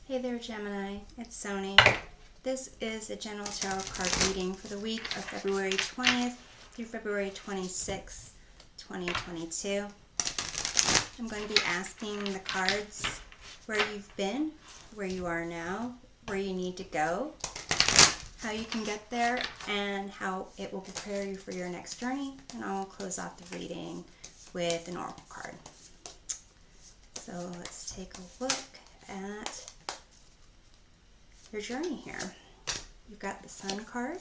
Hey there, Gemini. It's Sony. This is a general tarot card reading for the week of February 20th through February 26th, 2022. I'm going to be asking the cards where you've been, where you are now, where you need to go, how you can get there, and how it will prepare you for your next journey. And I'll close off the reading with an oracle card. So let's take a look at your journey here. You've got the Sun card,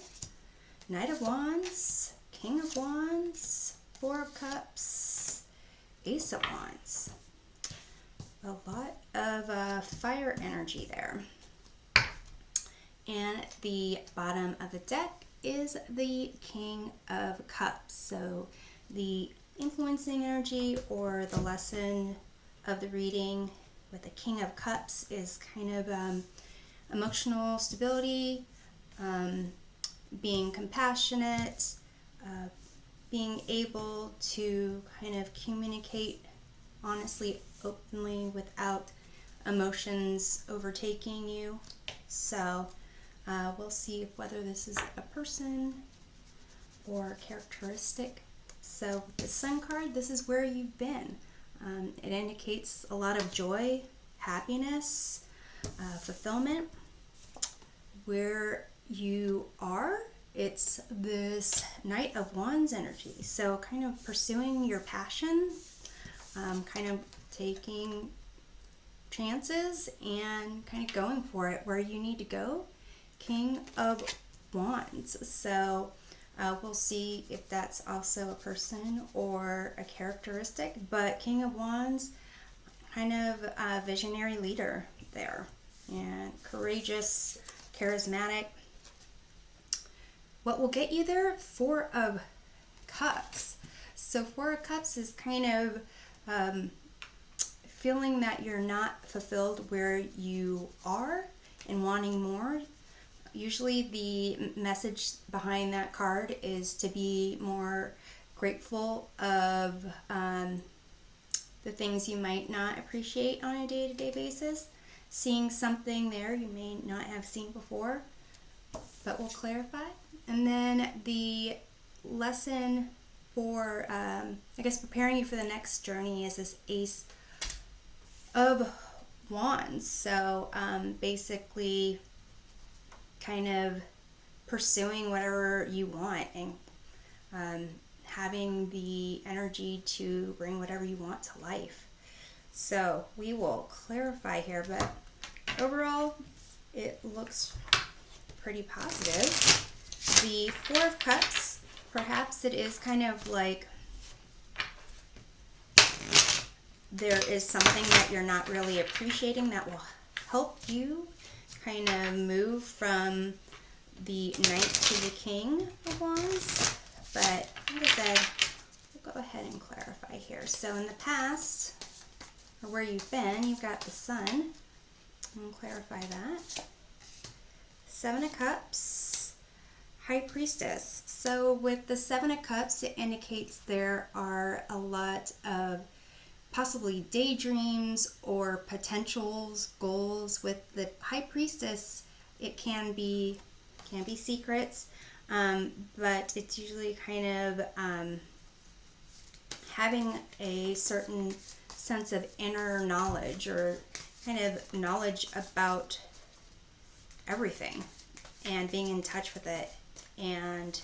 Knight of Wands, King of Wands, Four of Cups, Ace of Wands. A lot of fire energy there. And at the bottom of the deck is the King of Cups. So the influencing energy or the lesson of the reading with the King of Cups is kind of emotional stability, being compassionate, being able to kind of communicate honestly, openly, without emotions overtaking you. So we'll see whether this is a person or characteristic. So with the Sun card, this is where you've been. It indicates a lot of joy, happiness, fulfillment. Where you are, it's this Knight of Wands energy. So kind of pursuing your passion, kind of taking chances and kind of going for it where you need to go. King of Wands. So we'll see if that's also a person or a characteristic. But King of Wands, kind of a visionary leader there. And courageous, charismatic. What will get you there? Four of Cups. So Four of Cups is kind of feeling that you're not fulfilled where you are and wanting more. Usually the message behind that card is to be more grateful of the things you might not appreciate on a day-to-day basis. Seeing something there you may not have seen before, but we'll clarify. And then the lesson for, I guess, preparing you for the next journey is this Ace of Wands. So basically kind of pursuing whatever you want and having the energy to bring whatever you want to life. So we will clarify here, but overall it looks pretty positive. The Four of Cups, perhaps it is kind of like there is something that you're not really appreciating that will help you kind of move from the Knight to the King of Wands. But like I said, we'll go ahead and clarify here. So in the past, or where you've been, you've got the Sun. We'll clarify that. Seven of Cups, High Priestess. So with the Seven of Cups, it indicates there are a lot of possibly daydreams or potentials, goals. With the High Priestess, it can be secrets, but it's usually kind of having a certain sense of inner knowledge or kind of knowledge about everything and being in touch with it. And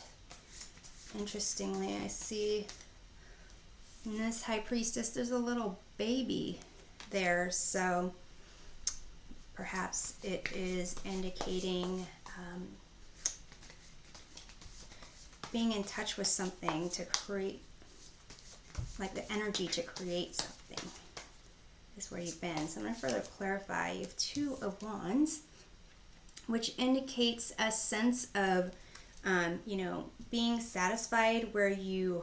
interestingly, I see in this High Priestess there's a little baby there, so perhaps it is indicating being in touch with something to create, like the energy to create something is where you've been. So I'm going to further clarify. You have Two of Wands, which indicates a sense of being satisfied where you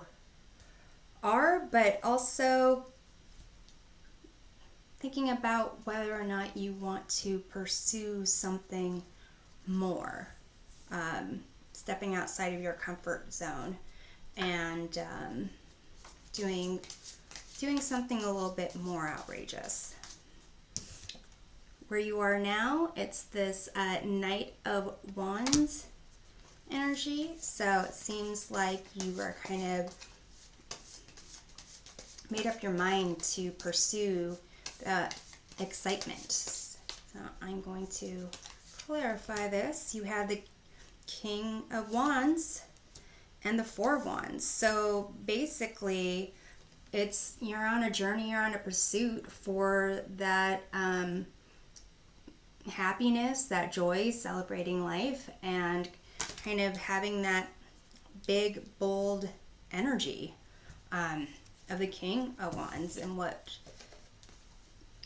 are, but also thinking about whether or not you want to pursue something more, stepping outside of your comfort zone and doing something a little bit more outrageous. where you are now, it's this Knight of Wands energy. So it seems like you are kind of made up your mind to pursue excitement. So I'm going to clarify this. You have the King of Wands and the Four of Wands. So basically, you're on a journey, you're on a pursuit for that happiness, that joy, celebrating life, and kind of having that big, bold energy of the King of Wands, and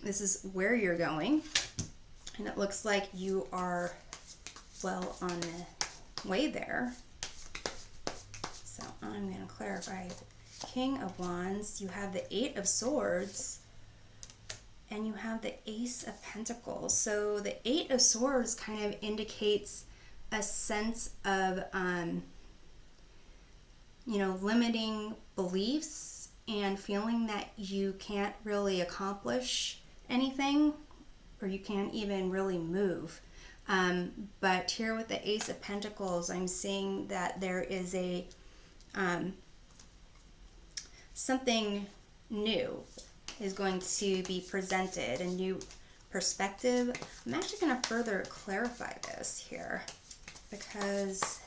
this is where you're going. And it looks like you are well on the way there. So I'm going to clarify. King of Wands, you have the Eight of Swords, and you have the Ace of Pentacles. So the Eight of Swords kind of indicates a sense of, limiting beliefs and feeling that you can't really accomplish anything, or you can't even really move. But here with the Ace of Pentacles, I'm seeing that there is something new is going to be presented, a new perspective. I'm actually going to further clarify this here, because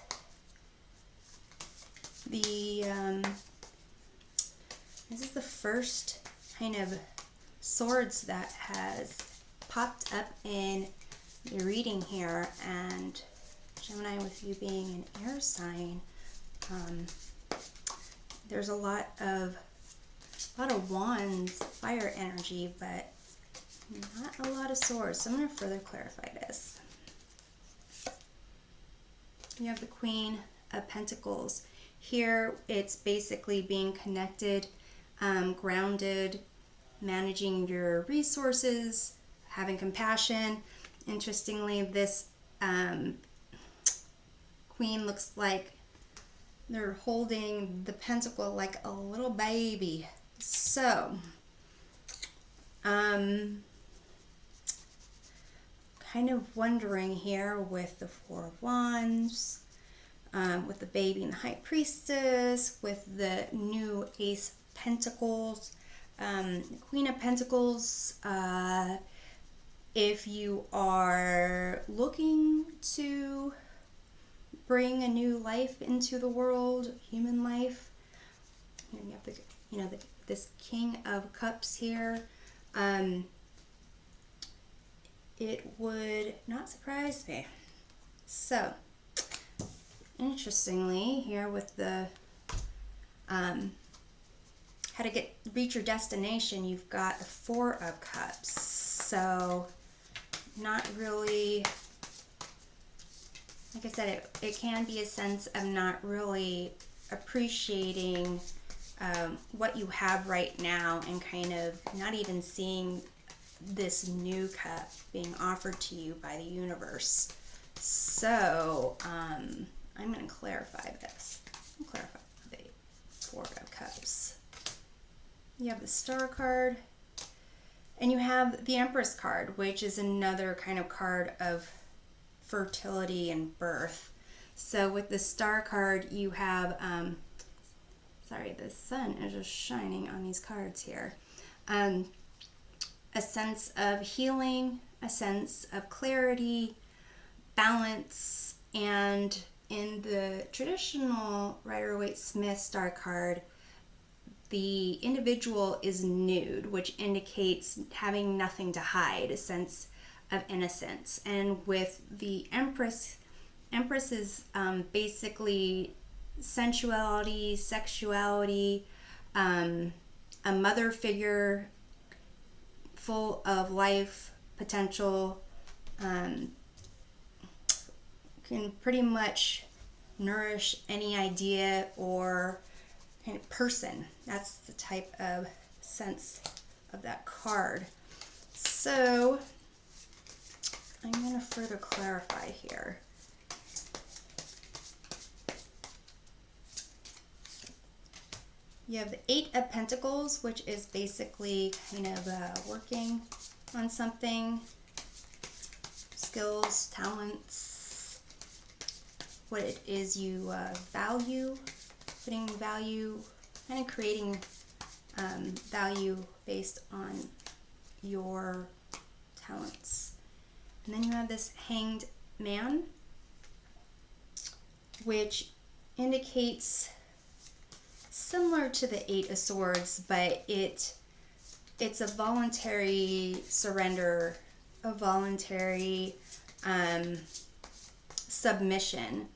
this is the first kind of swords that has popped up in the reading here. And Gemini, with you being an air sign, there's a lot of wands, fire energy, but not a lot of swords. So I'm going to further clarify this. You have the Queen of Pentacles. Here it's basically being connected, grounded, managing your resources, having compassion. Interestingly, this Queen looks like they're holding the pentacle like a little baby. So, kind of wondering here with the Four of Wands, with the baby and the High Priestess, with the new Ace of Pentacles, Queen of Pentacles. If you are looking to bring a new life into the world, human life, you have this King of Cups here. It would not surprise me. So, interestingly, here with the how to reach your destination, you've got the Four of Cups. So, not really, like I said, it can be a sense of not really appreciating what you have right now, and kind of not even seeing this new cup being offered to you by the universe. So I'm going to clarify this. I'll clarify the Four of Cups. You have the Star card, and you have the Empress card, which is another kind of card of fertility and birth. So with the Star card, you have the sun is just shining on these cards here. A sense of healing, a sense of clarity, balance, and in the traditional Rider-Waite-Smith Star card, the individual is nude, which indicates having nothing to hide, a sense of innocence. And with the Empress is basically sensuality, sexuality, a mother figure full of life potential, can pretty much nourish any idea or kind of person. That's the type of sense of that card. So I'm going to further clarify here. You have the Eight of Pentacles, which is basically kind of working on something, skills, talents, what it is you value, putting value, kind of creating value based on your talents. And then you have this Hanged Man, which indicates similar to the Eight of Swords, but it's a voluntary surrender, a voluntary submission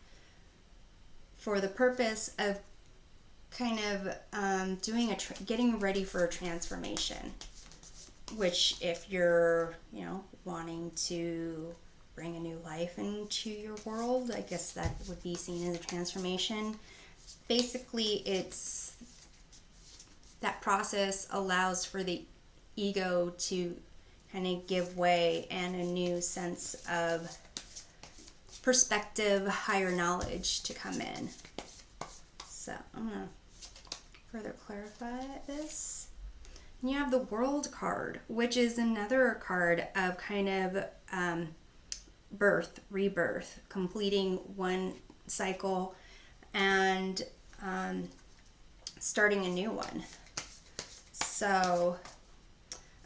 for the purpose of kind of getting ready for a transformation. Which, if you're, wanting to bring a new life into your world, I guess that would be seen as a transformation. Basically, it's that process allows for the ego to kind of give way and a new sense of perspective, higher knowledge to come in. So I'm going to further clarify this. And you have the World card, which is another card of kind of birth, rebirth, completing one cycle and starting a new one. So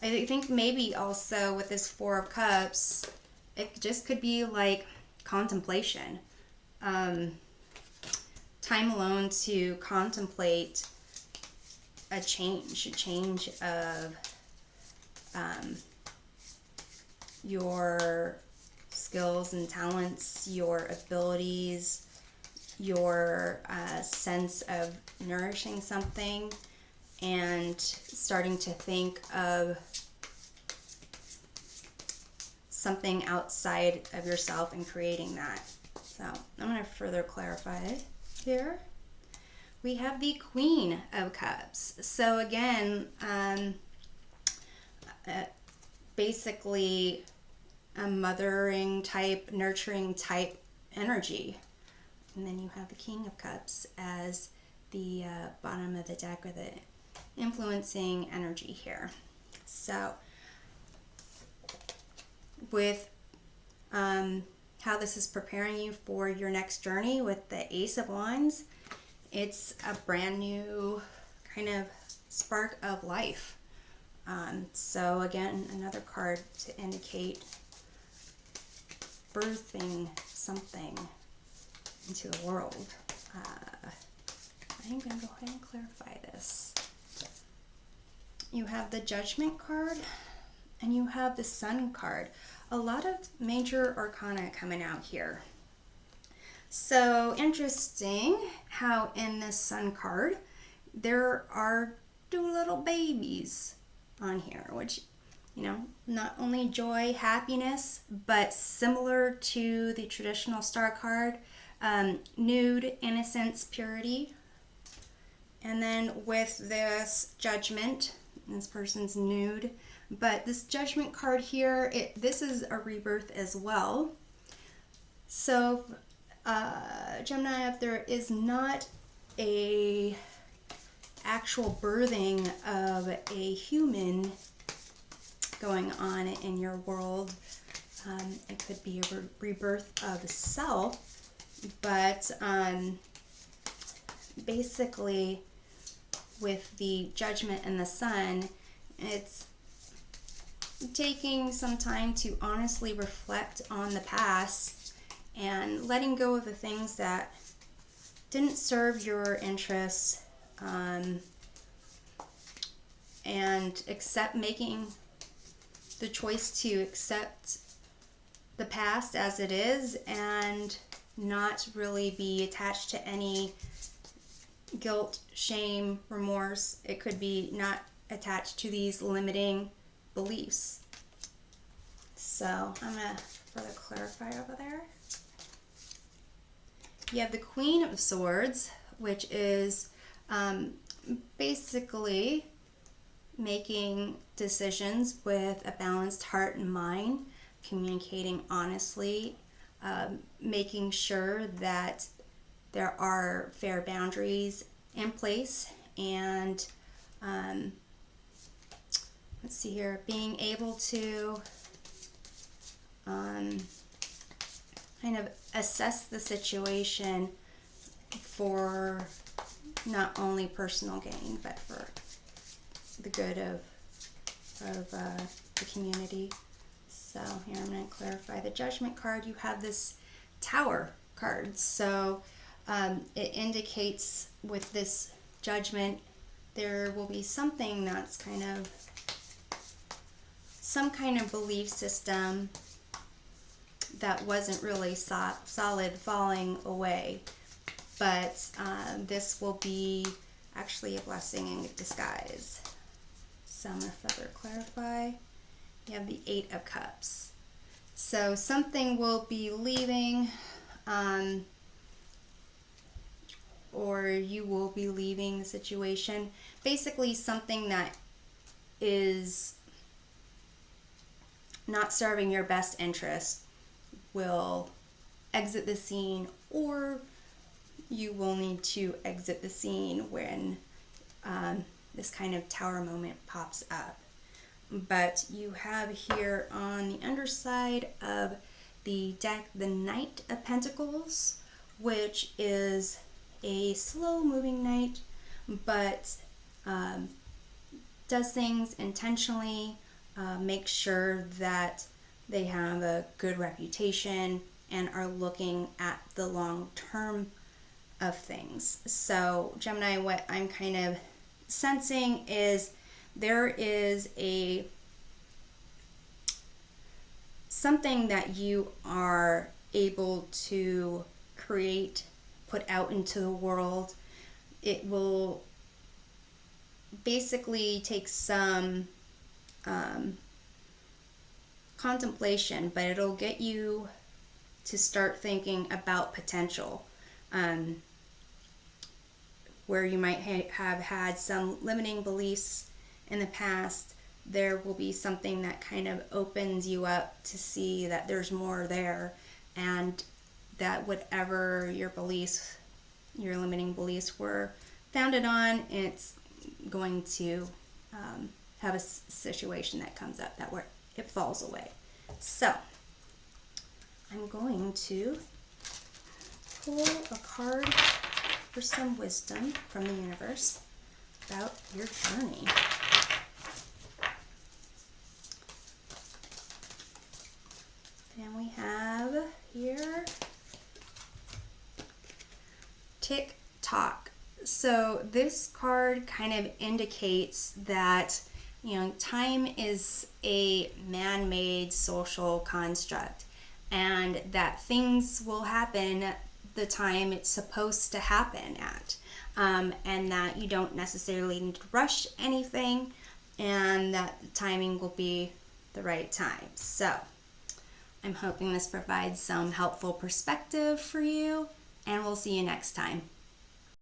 I think maybe also with this Four of Cups, it just could be like contemplation. Time alone to contemplate a change of your skills and talents, your abilities, your sense of nourishing something, and starting to think of something outside of yourself and creating that. So I'm going to further clarify it here. We have the Queen of Cups. So again, basically a mothering type, nurturing type energy. And then you have the King of Cups as the bottom of the deck, or the influencing energy here. So with how this is preparing you for your next journey with the Ace of Wands, it's a brand new kind of spark of life. So again, another card to indicate birthing something into the world. I'm going to go ahead and clarify this. You have the Judgment card and you have the Sun card. A lot of major arcana coming out here. So interesting how in this Sun card there are two little babies on here, which, not only joy, happiness, but similar to the traditional Star card, nude, innocence, purity. And then with this Judgment, this person's nude, but this Judgment card here, this is a rebirth as well. So Gemini, if there is not a actual birthing of a human going on in your world, it could be a rebirth of self, but basically with the Judgment and the Sun, it's taking some time to honestly reflect on the past and letting go of the things that didn't serve your interests, and making the choice to accept the past as it is and not really be attached to any guilt, shame, remorse. It could be not attached to these limiting beliefs. So I'm going to further clarify over there. You have the Queen of Swords, which is basically making decisions with a balanced heart and mind, communicating honestly, making sure that there are fair boundaries in place, and let's see here, being able to kind of assess the situation for not only personal gain, but for the good of the community. So here I'm going to clarify the Judgment card. You have this Tower card. So it indicates with this Judgment, there will be something that's kind of some kind of belief system that wasn't really solid falling away. But this will be actually a blessing in disguise. So I'm going to further clarify. You have the Eight of Cups. So something will be leaving, or you will be leaving the situation. Basically something that is not serving your best interest will exit the scene, or you will need to exit the scene when this kind of Tower moment pops up. But you have here on the underside of the deck the Knight of Pentacles, which is a slow moving knight, but does things intentionally, makes sure that they have a good reputation and are looking at the long term of things. So Gemini, what I'm kind of sensing is there is something that you are able to create, put out into the world. It will basically take some contemplation, but it'll get you to start thinking about potential. Where you might have had some limiting beliefs in the past, there will be something that kind of opens you up to see that there's more there, and that whatever your beliefs, your limiting beliefs were founded on, it's going to have a situation that comes up that where it falls away. So I'm going to pull a card for some wisdom from the universe about your journey. And we have here Tick Tock. So this card kind of indicates that, you know, time is a man-made social construct, and that things will happen the time it's supposed to happen at, and that you don't necessarily need to rush anything, and that the timing will be the right time. So I'm hoping this provides some helpful perspective for you, and we'll see you next time.